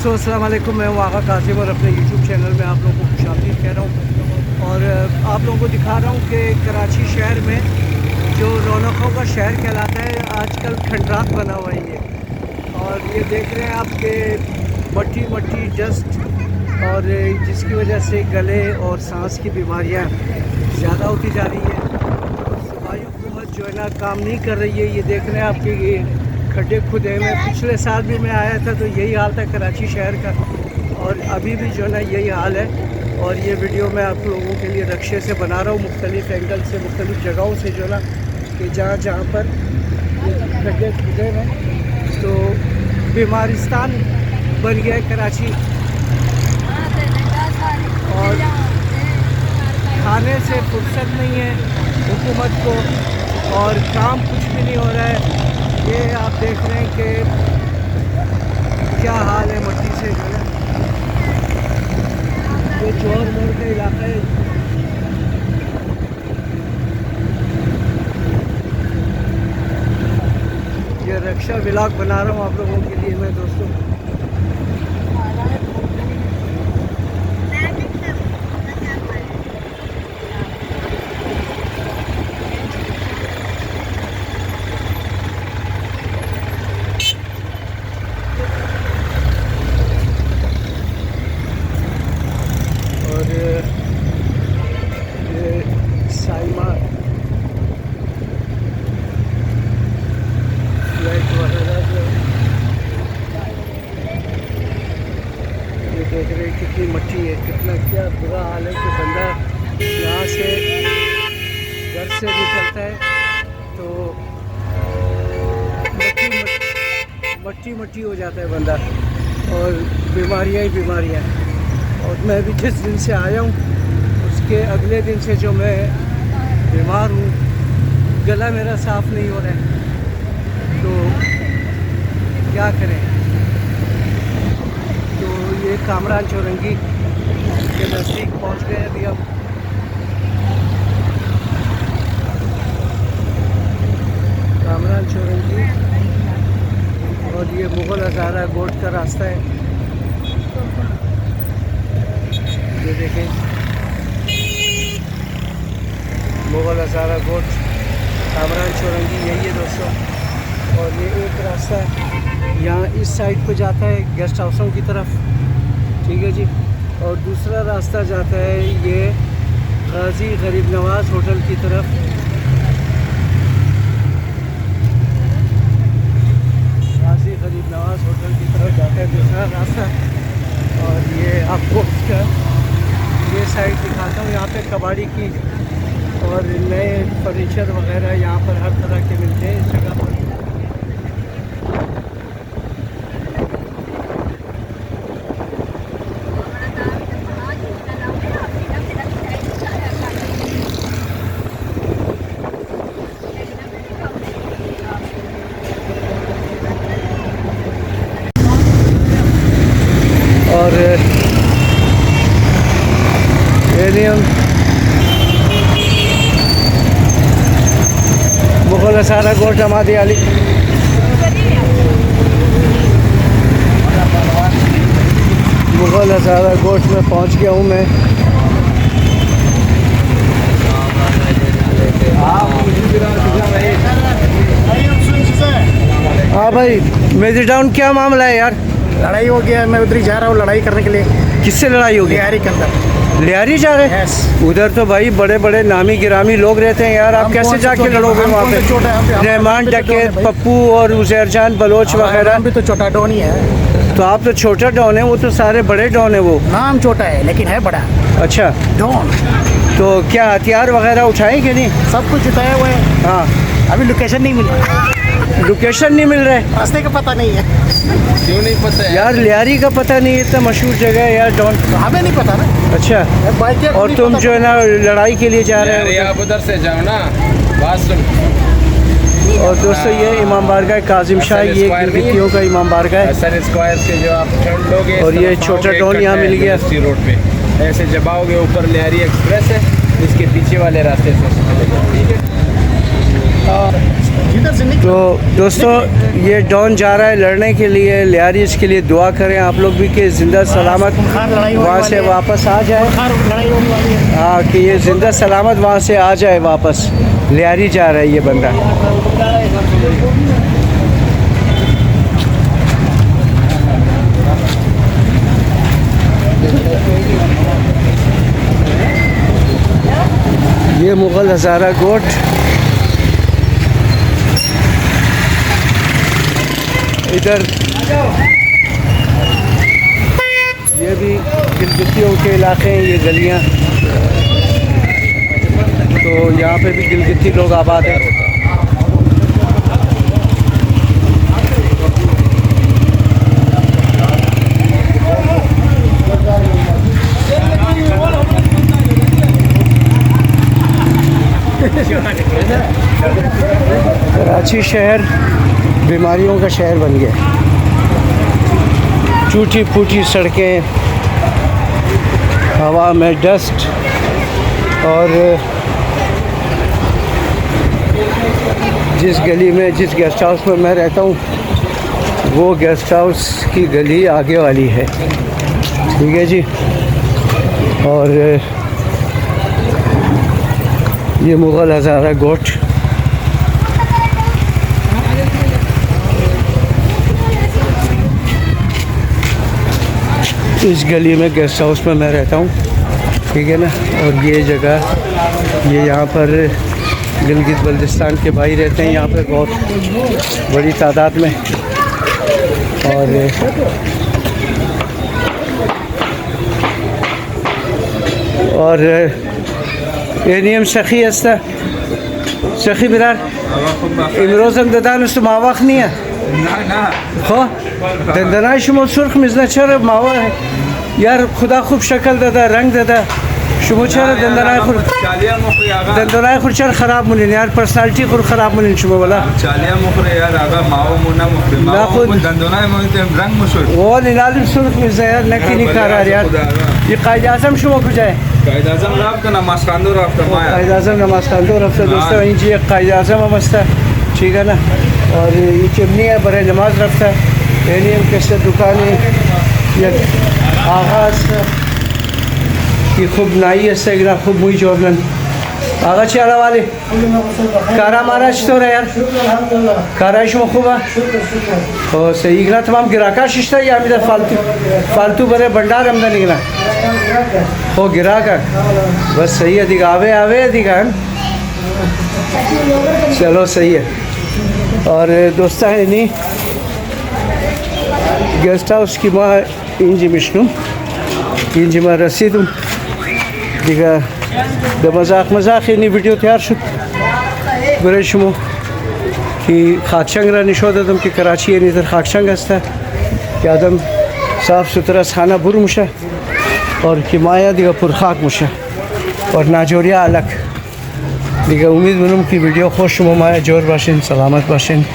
दोस्तों अस्सलाम वालेकुम, मैं हूँ आगा कासिम और अपने यूट्यूब चैनल में आप लोगों को खुशामदीद कह रहा हूँ। और आप लोगों को दिखा रहा हूँ कि कराची शहर में जो रौनकों का शहर कहलाता है, आजकल खंडरात बना हुआ है ये। और ये देख रहे हैं आपके मट्टी मट्टी डस्ट, और जिसकी वजह से गले और सांस की बीमारियाँ ज़्यादा होती जा रही है। वायु हुकूमत जो है ना काम नहीं कर रही है। ये देख रहे हैं आपके ये खड्डे खुदे में। पिछले साल भी मैं आया था तो यही हाल था कराची शहर का, और अभी भी जो है ना यही हाल है। और ये वीडियो मैं आप लोगों के लिए नक्शे से बना रहा हूँ, मुख्तलिफ़ एंगल से, मुख्तलिफ़ जगहों से जो है ना, कि जहाँ जहाँ पर खड्डे खुदे हैं तो बीमारिस्तान बन गया है कराची। और खाने से फुर्सत नहीं है हुकूमत को, और काम कुछ भी नहीं हो रहा है। ये आप देख रहे हैं कि क्या हाल है मट्टी से जो है। ये चौर मोड़ का इलाका है। ये रक्षा व्लॉग बना रहा हूँ आप लोगों के लिए मैं दोस्तों। देख रहे हैं कितनी मट्टी है, कितना क्या बुरा हाल है कि बंदा यहाँ से घर से निकलता है तो मट्टी मट्टी हो जाता है बंदा, और बीमारियाँ ही बीमारियाँ। और मैं भी जिस दिन से आया हूँ उसके अगले दिन से जो मैं बीमार हूँ, गला मेरा साफ़ नहीं हो रहा है, तो क्या करें। ये कामरान चौरंगी के नज़दीक पहुंच गए अभी हम। कामरान चौरंगी, और ये मुग़ल हज़ारा गोट का रास्ता है। ये देखें मुग़ल हज़ारा गोट कामरान चौरंगी, यही है दोस्तों। और ये एक रास्ता यहाँ इस साइड पे जाता है गेस्ट हाउसों की तरफ, ठीक है जी। और दूसरा रास्ता जाता है ये गाजी गरीब नवाज़ होटल की तरफ। गाजी गरीब नवाज़ होटल की तरफ जाता है दूसरा रास्ता। और ये आपको उसका ये साइड दिखाता हूँ, यहाँ पे कबाड़ी की और नए फर्नीचर वगैरह यहाँ पर हर तरह के मिलते हैं इस जगह पर। और एलियन मुग़ल हज़ारा गोट अमादी अली, मुग़ल हज़ारा गोट में पहुंच गया हूं मैं। हाँ भाई, मेजर टाउन क्या मामला है यार? लड़ाई हो गया, मैं उधर ही जा रहा हूँ लड़ाई करने के लिए। किससे लड़ाई होगी? लियारी के अंदर। लियारी जा रहे हैं? उधर तो भाई बड़े बड़े नामी गिरामी लोग रहते हैं यार, आप कैसे जाके लड़ोगे वहाँ पे? रहमान डकैत, पप्पू और उज़ैर जान बलोच वगैरह भी तो छोटा डॉन ही है। तो आप तो छोटा डॉन है, वो तो सारे बड़े डॉन है। वो नाम छोटा है लेकिन है बड़ा। अच्छा डॉन। तो क्या हथियार वगैरह उठाए कि नहीं? सब कुछ उठाया हुआ है। हाँ, अभी लोकेशन नहीं मिल रहा। लोकेशन नहीं मिल रहा है? रास्ते का पता नहीं है। क्यों नहीं पता है यार? लियारी का पता नहीं, इतना मशहूर जगह है यार डॉन। तो हमें नहीं पता ना। अच्छा, और तुम जो है ना लड़ाई के लिए जा रहे हो? आप उधर से जाओ ना, बात सुन। और दोस्तों ये इमाम बारगाह काजिम शाह, ये गिरगितियों का इमाम बारगाह है। सर स्क्वायर से जो आप फ्रंट लोगे, और ये छोटा टॉन यहाँ मिल गया रोड पे। ऐसे जब आओगे ऊपर लियारी एक्सप्रेस है, इसके पीछे वाले रास्ते से, ठीक है। जिधर से निकल तो दोस्तों ये डॉन जा रहा है लड़ने के लिए, लियारी इसके लिए दुआ करें आप लोग भी कि ज़िंदा सलामत खूंखार लड़ाई होने वहाँ वाली से है। वापस आ जाए। खूंखार लड़ाई होने वाली है। हाँ कि ये ज़िंदा सलामत वहाँ से आ जाए वापस। लियारी जा रहा है ये बंदा। ये मुग़ल हज़ारा गोट इधर, ये भी गिलगितियों के इलाके हैं, ये गलियां। तो यहाँ पे भी गिलगिती लोग आबाद हैं। कराची शहर बीमारियों का शहर बन गया। टूटी फूटी सड़कें, हवा में डस्ट, और जिस गली में, जिस गेस्ट हाउस में मैं रहता हूँ वो गेस्ट हाउस की गली आगे वाली है, ठीक है जी। और ये मुग़ल हज़ारा गोट। इस गली में गेस्ट हाउस में मैं रहता हूँ, ठीक है ना। और ये जगह, ये यहाँ पर गिलगित बल्तिस्तान के भाई रहते हैं यहाँ पे बहुत बड़ी तादाद में। और एनियम सखी हस्ता सखी बिरार इमरोज़म ददान उस मावाख नहीं है खो दंदनाई शुमो सुर्ख मिज़ना चर मावा है यार, खुदा खूब शक्ल दादा रंग दादा शुमो चर दंदनाई खुर चर ख़राब मुनिन यार, पर्सनालिटी खुर ख़राब मुनिन शुमो वाला ना खुद वो निलालिम सुर्ख मिज़ना यार नकी नहीं करा यार। ये कायद आज़म शुमो कुछ है, कायद आज़म रफ्ता नमाज खांदो रफ्ता माया, कायद आज़म नमाज खांदो रफ्ता दोस्तों इन जी कायद आज़म मस्ता, ठीक है ना। और ये चिमनी है बड़े नमाज रफ्ता एनियम कैसे दुकान है ये आगाज़ की खूब नाई है सगरा खूब मुई जोरन आगा चला वाले कारा मारा तो रहा यार काराइश में खूब और सही गिरा तमाम गिराका शिश्ता या मेरा फालतू फालतू बड़े भंडार हमदा निकला हो गिरा का बस सही है दिखा आवे दिखा चलो सही है। और दोस्ता है नहीं गेस्ट हाउस की माँ इंजी मिश्नू इंजी माँ रसीदुम दिखा द मजाक नहीं वीडियो तैयार शुद बुरे शुमो कि खाकशंग रा निशोद तुम कि कराची है इधर खाकशंग हस्ता कि आदम साफ़ सुथरा खाना बुर मुशा और कि माया दिखा पुरखाक मुशा और नाजोरिया अलग दिखा। उम्मीद मनूम की वीडियो खुश माया जोर बाशिन सलामत बाशिन।